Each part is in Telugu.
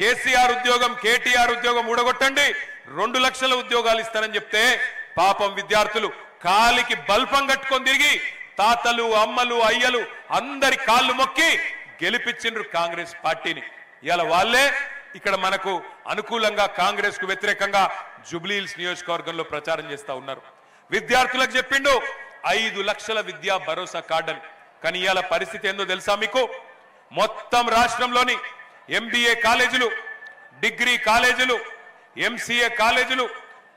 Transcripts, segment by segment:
కేసీఆర్ ఉద్యోగం కేటీఆర్ ఉద్యోగం ఊడగొట్టండి 2 లక్షల ఉద్యోగాలు ఇస్తారని చెప్తే పాపం విద్యార్థులు కాలికి బల్పం కట్టుకొని తిరిగి తాతలు అమ్మలు అయ్యలు అందరి కాళ్ళు మొక్కి గెలిపించిండ్రు కాంగ్రెస్ పార్టీని. ఇయాల వాళ్ళే ఇక్కడ మనకు అనుకూలంగా కాంగ్రెస్ కు వ్యతిరేకంగా జూబ్లీహిల్స్ నియోజకవర్గంలో ప్రచారం చేస్తా ఉన్నారు. విద్యార్థులకు చెప్పిండు 5 లక్షల విద్యా భరోసా కార్డుని. కానీ ఇయాల పరిస్థితి ఏందో తెలుసా మీకు? మొత్తం రాష్ట్రంలోని ఎంబీఏ కాలేజీలు, డిగ్రీ కాలేజీలు, ఎంసీఏ కాలేజీలు,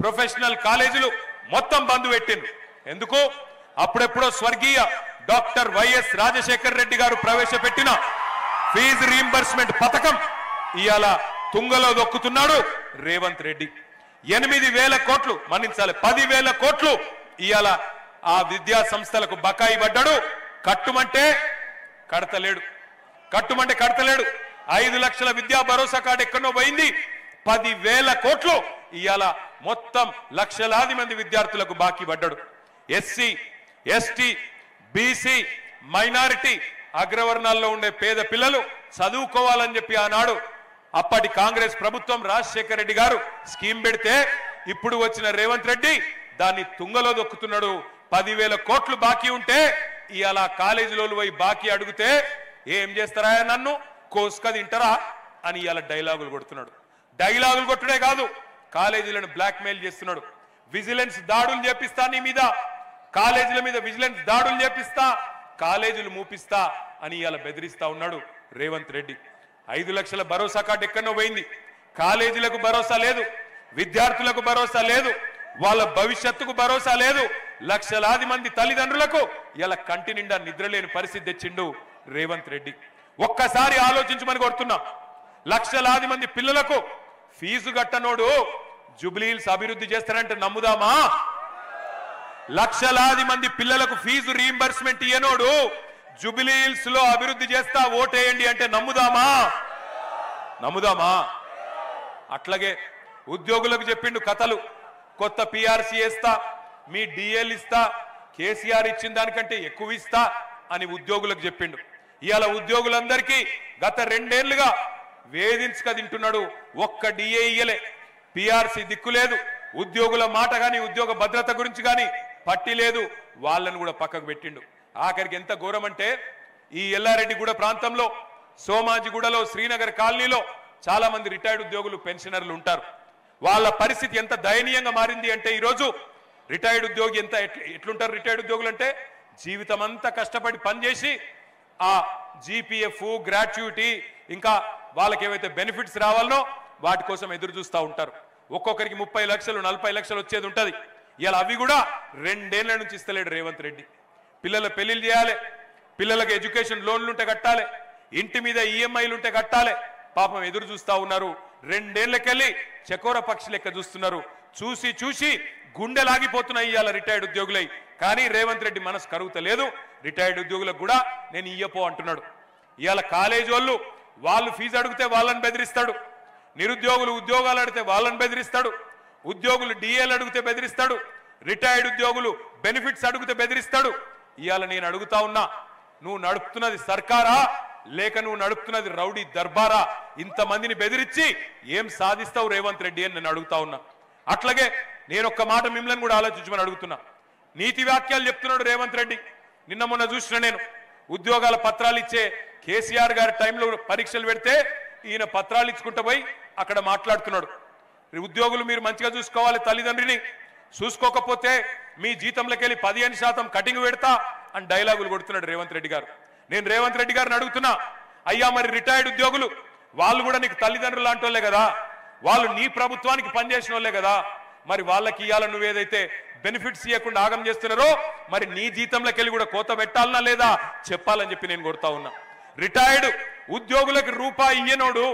ప్రొఫెషనల్ కాలేజీలు మొత్తం బంద్ పెట్టిండ్రు. ఎందుకు? అప్పుడెప్పుడో స్వర్గీయ డాక్టర్ వైఎస్ రాజశేఖర్ రెడ్డి గారు ప్రవేశపెట్టిన ఫీజు రీయింబర్స్మెంట్ పథకం ఇయాల తుంగలో దొక్కుతున్నాడు రేవంత్ రెడ్డి. 8,000 కోట్లు మన్నించాలి, 10,000 కోట్లు ఇయాల ఆ విద్యా సంస్థలకు బకాయి పడ్డాడు. కట్టుమంటే కడతలేడు, కట్టుమంటే కడతలేడు. 5 లక్షల విద్యా భరోసా కార్డు ఎక్కడో పోయింది. 10,000 కోట్లు ఇయాల మొత్తం లక్షలాది మంది విద్యార్థులకు బాకీ పడ్డాడు. ఎస్సీ, ఎస్టీ, బీసీ, మైనారిటీ, అగ్రవర్ణాల్లో ఉండే పేద పిల్లలు చదువుకోవాలని చెప్పి ఆనాడు అప్పటి కాంగ్రెస్ ప్రభుత్వం రాజశేఖర రెడ్డి గారు స్కీమ్ పెడితే ఇప్పుడు వచ్చిన రేవంత్ రెడ్డి దాన్ని తుంగలో దొక్కుతున్నాడు. 10,000 కోట్లు బాకీ ఉంటే ఇవాళ కాలేజీలో పోయి బాకీ అడిగితే ఏం చేస్తారా, నన్ను కోసుక తింటారా అని ఇవాళ డైలాగులు కొడుతున్నాడు. డైలాగులు కొట్టుడే కాదు, కాలేజీలను బ్లాక్ మెయిల్ చేస్తున్నాడు. విజిలెన్స్ దాడులు చేపిస్తా, నీ మీద కాలేజీల మీద విజిలెన్స్ దాడులు చేపిస్తా, కాలేజీలు మూపిస్తా అని ఇవాళ బెదిరిస్తా ఉన్నాడు రేవంత్ రెడ్డి. 5 లక్షల భరోసా కార్డు ఎక్కడో పోయింది. కాలేజీలకు భరోసా లేదు, విద్యార్థులకు భరోసా లేదు, వాళ్ళ భవిష్యత్తుకు భరోసా లేదు. లక్షలాది మంది తల్లిదండ్రులకు ఇలా కంటి నిండా నిద్రలేని పరిస్థితి తెచ్చిండు రేవంత్ రెడ్డి. ఒక్కసారి ఆలోచించమని కోరుతున్నా. లక్షలాది మంది పిల్లలకు ఫీజు కట్టనోడు జూబ్లీహిల్స్ అభివృద్ధి చేస్తారంటే నమ్ముదామా? లక్షలాది మంది పిల్లలకు ఫీజు రీయింబర్స్మెంట్ ఇయ్యనోడు జూబ్లీహిల్స్ లో అభివృద్ధి చేస్తా ఓటేయండి అంటే నమ్ముదామా? నమ్ముదామా? అట్లాగే ఉద్యోగులకు చెప్పిండు కథలు. కొత్త పిఆర్సీ ఇస్తా, మీ డిఎల్ ఇస్తా, కేసీఆర్ ఇచ్చిన దానికంటే ఎక్కువ ఇస్తా అని ఉద్యోగులకు చెప్పిండు. ఇవాళ ఉద్యోగులందరికీ గత 2 ఏళ్లుగా వేధించక తింటున్నాడు. ఒక్క డిఏ ఇయ్యలే, పిఆర్సీ దిక్కు లేదు, ఉద్యోగుల మాట గాని ఉద్యోగ భద్రత గురించి గాని పట్టి లేదు. వాళ్ళను కూడా పక్కకు పెట్టిండు. ఆఖరికి ఎంత ఘోరం అంటే ఈ ఎల్లారెడ్డిగూడ ప్రాంతంలో, సోమాజిగూడలో, శ్రీనగర్ కాలనీలో చాలా మంది రిటైర్డ్ ఉద్యోగులు, పెన్షనర్లు ఉంటారు. వాళ్ళ పరిస్థితి ఎంత దయనీయంగా మారింది అంటే ఈరోజు రిటైర్డ్ ఉద్యోగి ఎట్లుంటారు? రిటైర్డ్ ఉద్యోగులు అంటే జీవితం అంతా కష్టపడి పనిచేసి ఆ జీపీఎఫ్, గ్రాట్యుటీ, ఇంకా వాళ్ళకి ఏవైతే బెనిఫిట్స్ రావాలనో వాటి కోసం ఎదురు చూస్తూ ఉంటారు. ఒక్కొక్కరికి 30 లక్షలు, 40 లక్షలు వచ్చేది ఉంటుంది. ఇలా అవి కూడా 2 ఏళ్ల నుంచి ఇస్తలేడు రేవంత్ రెడ్డి. పిల్లల పెళ్లిళ్ళు చేయాలి, పిల్లలకు ఎడ్యుకేషన్ లోన్లు ఉంటే కట్టాలి, ఇంటి మీద ఈఎంఐలు ఉంటే కట్టాలి. పాపం ఎదురు చూస్తా ఉన్నారు. 2 ఏళ్లకెళ్ళి చకోర పక్షి లెక్క చూస్తున్నారు. చూసి చూసి గుండెలాగిపోతున్నాయి ఇవాళ రిటైర్డ్ ఉద్యోగులై. కానీ రేవంత్ రెడ్డి మనసు కరుగుతలేదు. రిటైర్డ్ ఉద్యోగులకు కూడా నేను ఇయ్యపో అంటున్నాడు. ఇవాళ కాలేజ్ వాళ్ళు ఫీజు అడిగితే వాళ్ళని బెదిరిస్తాడు, నిరుద్యోగులు ఉద్యోగాలు అడిగితే వాళ్ళని బెదిరిస్తాడు, ఉద్యోగులు డిఏలు అడిగితే బెదిరిస్తాడు, రిటైర్డ్ ఉద్యోగులు బెనిఫిట్స్ అడిగితే బెదిరిస్తాడు. ఇవాళ నేను అడుగుతా ఉన్నా, నువ్వు నడుపుతున్నది సర్కారా లేక నువ్వు నడుపుతున్నది రౌడీ దర్బారా? ఇంతమందిని బెదిరించి ఏం సాధిస్తావు రేవంత్ రెడ్డి అని నేను అడుగుతా ఉన్నా. అట్లాగే నేను ఒక్క మాట మిమ్మల్ని కూడా ఆలోచించమని అడుగుతున్నా. నీతి వాక్యాలు చెప్తున్నాడు రేవంత్ రెడ్డి. నిన్న మొన్న చూసిన నేను ఉద్యోగాల పత్రాలు ఇచ్చే కేసీఆర్ గారి టైంలో పరీక్షలు పెడితే ఈయన పత్రాలు ఇచ్చుకుంటూ పోయి అక్కడ మాట్లాడుతున్నాడు. ఉద్యోగులు మీరు మంచిగా చూసుకోవాలి, తల్లిదండ్రిని చూసుకోకపోతే మీ జీతంలోకి వెళ్ళి 15% కటింగ్ పెడతా అని డైలాగులు కొడుతున్నాడు రేవంత్ రెడ్డి గారు. నేను రేవంత్ రెడ్డి గారిని అడుగుతున్నా, అయ్యా మరి రిటైర్డ్ ఉద్యోగులు వాళ్ళు కూడా నీకు తల్లిదండ్రులు లాంటి వాళ్ళే కదా, వాళ్ళు నీ ప్రభుత్వానికి పనిచేసిన వాళ్ళే కదా, మరి వాళ్ళకి ఇవ్వాల నువ్వేదైతే బెనిఫిట్స్ ఇవ్వకుండా ఆగం చేస్తున్నారో మరి నీ జీతంలోకి వెళ్ళి కూడా కోత పెట్టాలనా లేదా చెప్పాలని చెప్పి నేను కోరుతా ఉన్నా. రిటైర్డ్ ఉద్యోగులకు రూపాయి ఇయ్యనోడు,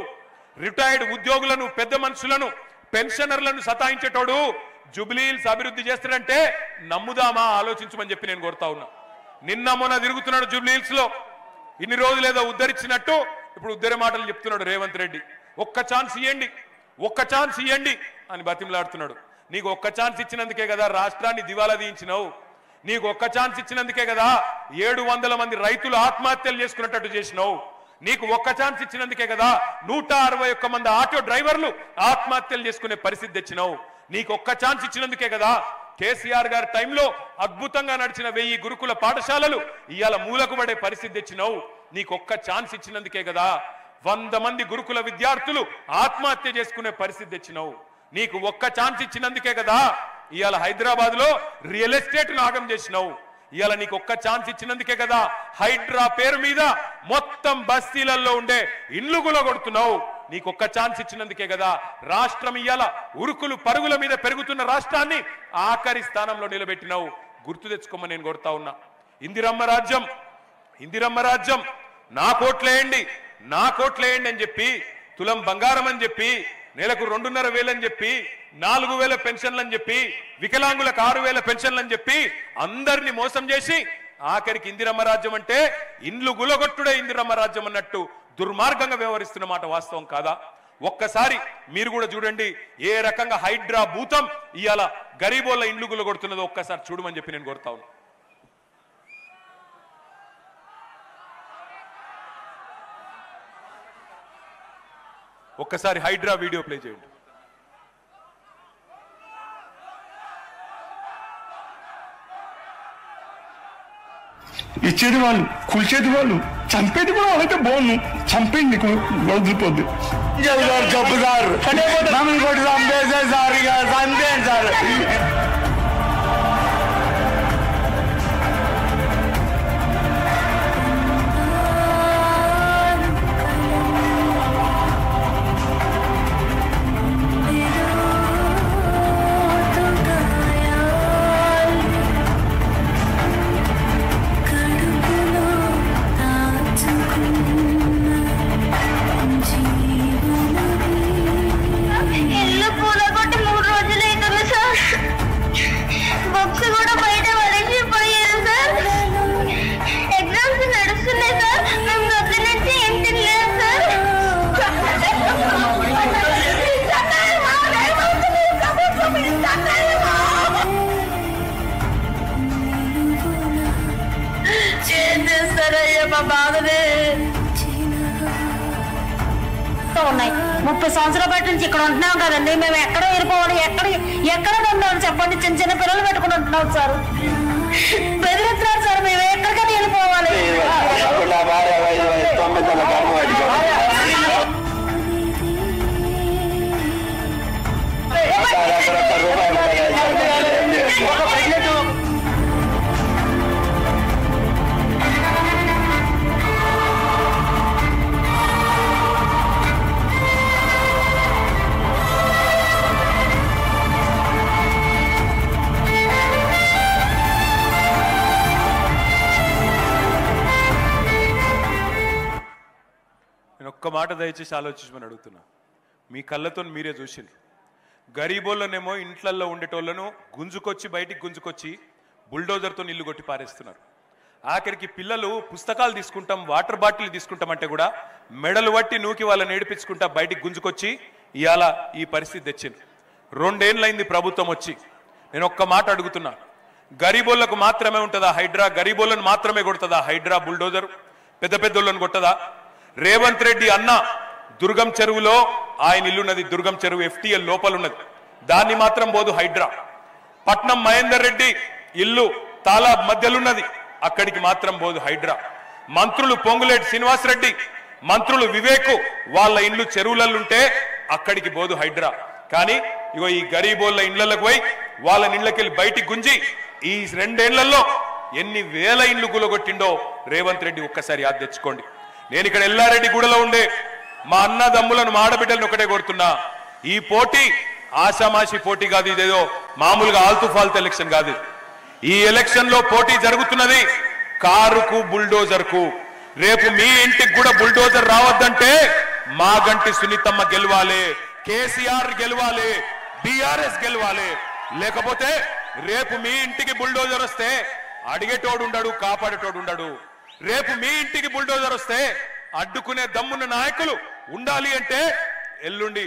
రిటైర్డ్ ఉద్యోగులను, పెద్ద మనుషులను, పెన్షనర్లను సతాయించేటోడు జూబ్లీహిల్స్ అభివృద్ధి చేస్తాడంటే నమ్ముదామా? ఆలోచించమని చెప్పి నేను కోరుతా ఉన్నా. నిన్న మొన్న తిరుగుతున్నాడు జూబ్లీహిల్స్ లో, ఇన్ని రోజులు ఏదో ఉద్ధరించినట్టు ఇప్పుడు ఉద్ధరి మాటలు చెప్తున్నాడు రేవంత్ రెడ్డి. ఒక్క ఛాన్స్ ఇవ్వండి, ఒక్క ఛాన్స్ ఇవ్వండి అని బతిమలాడుతున్నాడు. నీకు ఒక్క ఛాన్స్ ఇచ్చినందుకే కదా రాష్ట్రాన్ని దివాలా తీయించినావు. నీకు ఒక్క ఛాన్స్ ఇచ్చినందుకే కదా 700 మంది రైతులు ఆత్మహత్యలు చేసుకున్నట్టు చేసినావు. నీకు ఒక్క ఛాన్స్ ఇచ్చినందుకే కదా 161 మంది ఆటో డ్రైవర్లు ఆత్మహత్యలు చేసుకునే పరిస్థితి తెచ్చినావు. నీకు ఒక్క ఛాన్స్ ఇచ్చినందుకే కదా కేసీఆర్ గారి టైంలో అద్భుతంగా నడిచిన 1000 గురుకుల పాఠశాలలు ఇవాళ మూలకు పడే పరిస్థితి తెచ్చినావు. నీకు ఒక్క ఛాన్స్ ఇచ్చినందుకే కదా 100 మంది గురుకుల విద్యార్థులు ఆత్మహత్య చేసుకునే పరిస్థితి తెచ్చినావు. నీకు ఒక్క ఛాన్స్ ఇచ్చినందుకే కదా ఇవాళ హైదరాబాద్ లో రియల్ ఎస్టేట్ నాగం చేసినావు. ఇవాళ నీకు ఒక్క ఛాన్స్ ఇచ్చినందుకే కదా హైడ్రా పేరు మీద మొత్తం బస్తీలలో ఉండే ఇండ్లు గులగొడుతున్నావు. నీకు ఒక్క ఛాన్స్ ఇచ్చినందుకే కదా రాష్ట్రం ఇవాళ ఉరుకులు పరుగుల మీద పెరుగుతున్న రాష్ట్రాన్ని ఆఖరి స్థానంలో నిలబెట్టినావు. గుర్తు తెచ్చుకోమని నేను కోరుతా ఉన్నా. ఇందిరమ్మ రాజ్యం నా కోట్లేయండి అని చెప్పి, తులం బంగారం అని చెప్పి, నెలకు 2,500 అని చెప్పి, 4,000 పెన్షన్లు అని చెప్పి, వికలాంగులకు 6,000 పెన్షన్లు అని చెప్పి అందరినీ మోసం చేసి ఆఖరికి ఇందిరమ్మ రాజ్యం అంటే ఇండ్లు గులగొట్టుడే ఇందిరమ్మ రాజ్యం అన్నట్టు దుర్మార్గంగా వ్యవహరిస్తున్న మాట వాస్తవం కాదా? ఒక్కసారి మీరు కూడా చూడండి ఏ రకంగా హైడ్రా భూతం ఇవాళ గరీబోళ్ళ ఇండ్లు గులగొడుతున్నదో ఒక్కసారి చూడమని చెప్పి నేను కోరుతా ఉన్నా. ఒక్కసారి హైడ్రా వీడియో ప్లే చేయండి. ఇచ్చేది వాళ్ళు, కూల్చేది వాళ్ళు, చంపేది కూడా వాళ్ళైతే బాగుంది. చంపేయండి వదిలిపోద్ది. జబ్బు సార్ మమ్మల్ని కొట్టి చంపేసే సార్, ఇక చంపేయండి సార్. ఉన్నాయి 30 సంవత్సరాల బట్టి నుంచి ఇక్కడ ఉంటున్నాం కదండి. మేము ఎక్కడ వెళ్ళిపోవాలి, ఎక్కడ ఉండాలి చెప్పండి. చిన్న పిల్లలు పెట్టుకుని ఉంటున్నాం సార్, బెదిరిస్తున్నారు సార్. మేము ఎక్కడికైనా వెళ్ళిపోవాలి. ఒక్క మాట దయచేసి ఆలోచించమని అడుగుతున్నా. మీ కళ్ళతో మీరే చూసింది. గరీబోళ్ళనేమో ఇంట్లల్లో ఉండేటోళ్ళను బయటికి గుంజుకొచ్చి బుల్డోజర్తో ఇల్లు కొట్టి పారేస్తున్నారు. ఆఖరికి పిల్లలు పుస్తకాలు తీసుకుంటాం, వాటర్ బాటిల్ తీసుకుంటామంటే కూడా మెడలు పట్టి నూకి వాళ్ళని ఏడిపించుకుంటా బయటికి గుంజుకొచ్చి ఇవాళ ఈ పరిస్థితి తెచ్చింది. 2 ఏళ్ళైంది ప్రభుత్వం వచ్చి. నేను ఒక్క మాట అడుగుతున్నా, గరీబోళ్లకు మాత్రమే ఉంటుందా హైడ్రా? గరీబోళ్ళను మాత్రమే కొడుతుందా హైడ్రా బుల్డోజర్? పెద్ద పెద్దోళ్ళను కొట్టదా? రేవంత్ రెడ్డి అన్న దుర్గం చెరువులో ఆయన ఇల్లున్నది, దుర్గం చెరువు FTL లోపల ఉన్నది, దాన్ని మాత్రం పోదు హైడ్రా. పట్నం మహేందర్ రెడ్డి ఇల్లు తాలాబ్ మధ్యలున్నది, అక్కడికి మాత్రం పోదు హైడ్రా. మంత్రులు పొంగులేటి శ్రీనివాసరెడ్డి, మంత్రులు వివేక్ వాళ్ళ ఇండ్లు చెరువులలుంటే అక్కడికి పోదు హైడ్రా. కానీ ఇగో ఈ గరీబోళ్ళ ఇండ్లకు పోయి వాళ్ళ ఇండ్లకెళ్ళి బయటికి గుంజి ఈ 2 ఏళ్లలో ఎన్ని వేల ఇండ్లు గులగొట్టిండో రేవంత్ రెడ్డి ఒక్కసారి యాద తెచ్చుకోండి. నేను ఇక్కడ ఎల్లారెడ్డి గూడలో ఉండే మా అన్నదమ్ములను మాడబిడ్డలను ఒకటే కోరుతున్నా, ఈ పోటీ ఆషామాషి పోటీ కాదు, ఇదేదో మామూలుగా ఆల్తు ఫాల్తు ఎలక్షన్ కాదు. ఈ ఎలక్షన్ లో పోటీ జరుగుతున్నది కారుకు బుల్డోజర్ కు. రేపు మీ ఇంటికి కూడా బుల్డోజర్ రావద్దంటే మాగంటి సునీతమ్మ గెలవాలి, కేసీఆర్ గెలవాలి, బీఆర్ఎస్ గెలవాలి. లేకపోతే రేపు మీ ఇంటికి బుల్డోజర్ వస్తే అడిగేటోడు ఉండడు, కాపాడేటోడు ఉండడు. రేపు మీ ఇంటికి బుల్డోజర్ వస్తే అడ్డుకునే దమ్మున్న నాయకులు ఉండాలి అంటే ఎల్లుండి